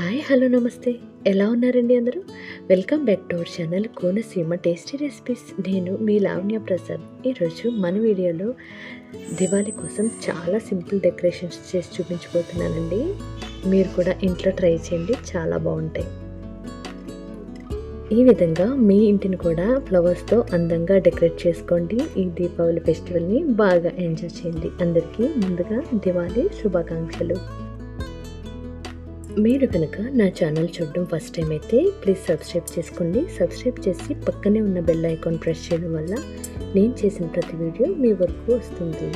Hi hello నమస్తే. ఎలా ఉన్నారండి అందరూ? Welcome back to our channel Konaseema tasty recipes. నేను మీ లావణ్య ప్రసాద్. ఈరోజు మన వీడియోలో దివాళీ కోసం చాలా సింపుల్ డెకరేషన్స్ చేసి చూపించబోతున్నానండి. మీరు కూడా ఇంట్లో ట్రై చేయండి, చాలా బాగుంటాయి. ఈ విధంగా మీ ఇంటిని కూడా ఫ్లవర్స్తో అందంగా డెకరేట్ చేసుకోండి. ఈ దీపావళి ఫెస్టివల్ని బాగా ఎంజాయ్ చేయండి. అందరికీ ముందుగా దివాళీ శుభాకాంక్షలు. మీరు కనుక నా ఛానల్ చూడడం ఫస్ట్ టైం అయితే ప్లీజ్ సబ్స్క్రైబ్ చేసుకోండి. సబ్స్క్రైబ్ చేసి పక్కనే ఉన్న బెల్ ఐకాన్ ప్రెస్ చేయడం వల్ల నేను చేసిన ప్రతి వీడియో మీ వరకు వస్తుంది.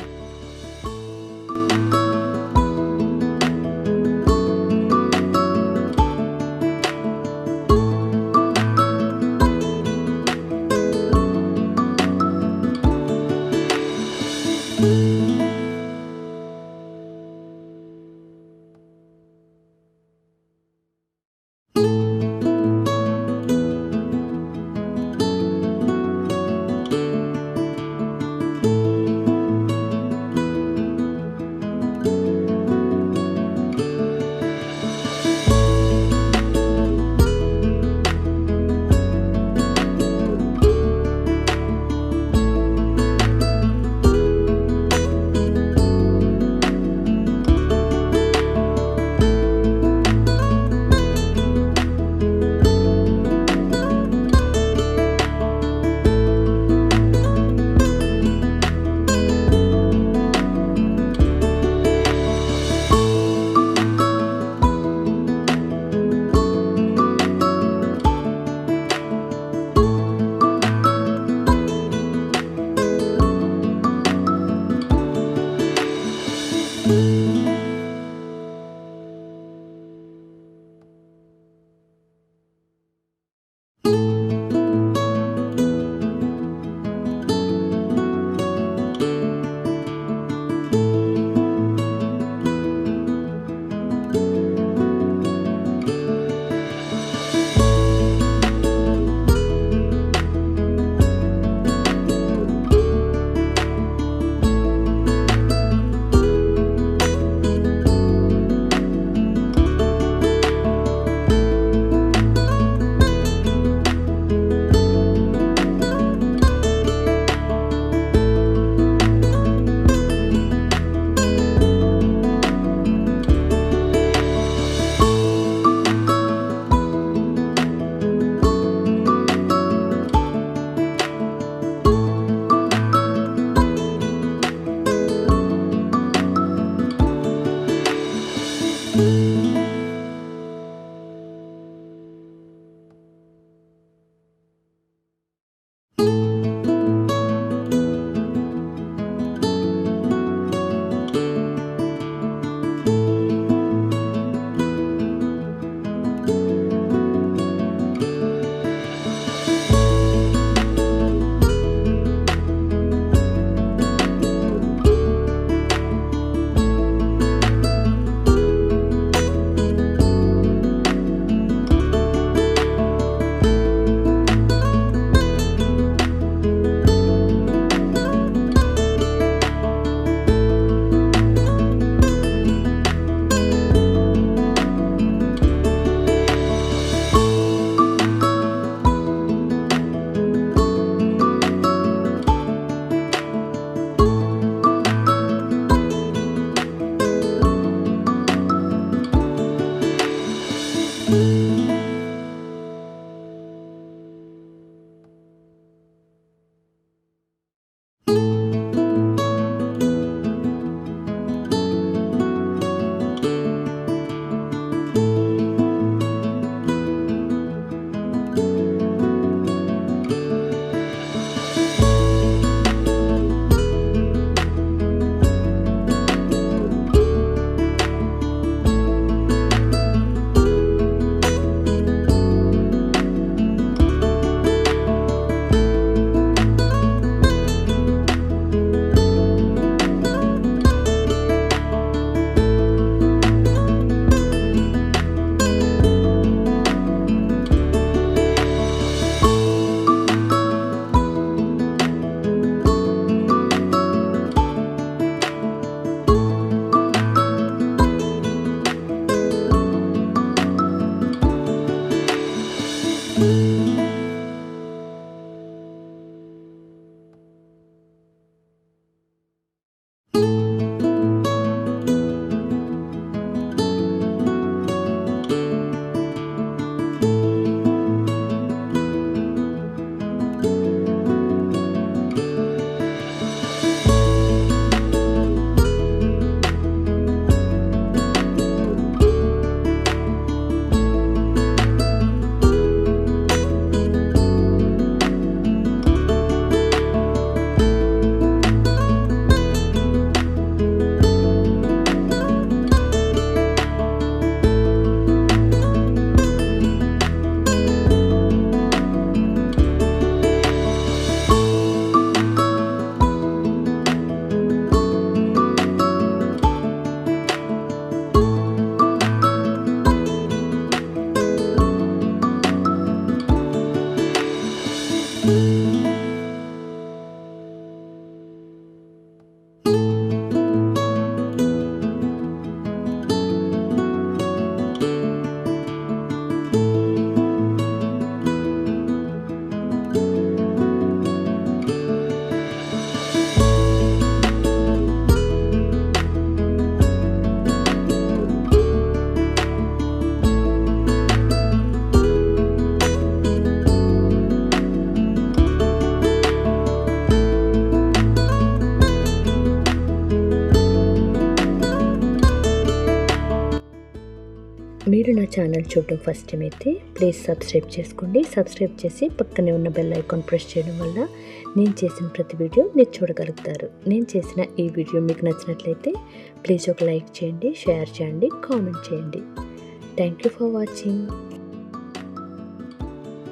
మీరు నా ఛానల్ చూడడం ఫస్ట్ టైం అయితే ప్లీజ్ సబ్స్క్రైబ్ చేసుకోండి. సబ్స్క్రైబ్ చేసి పక్కనే ఉన్న బెల్ ఐకాన్ ప్రెస్ చేయడం వల్ల నేను చేసిన ప్రతి వీడియో మీరు చూడగలుగుతారు. నేను చేసిన ఈ వీడియో మీకు నచ్చినట్లయితే ప్లీజ్ ఒక లైక్ చేయండి, షేర్ చేయండి, కామెంట్ చేయండి. Thank you for watching.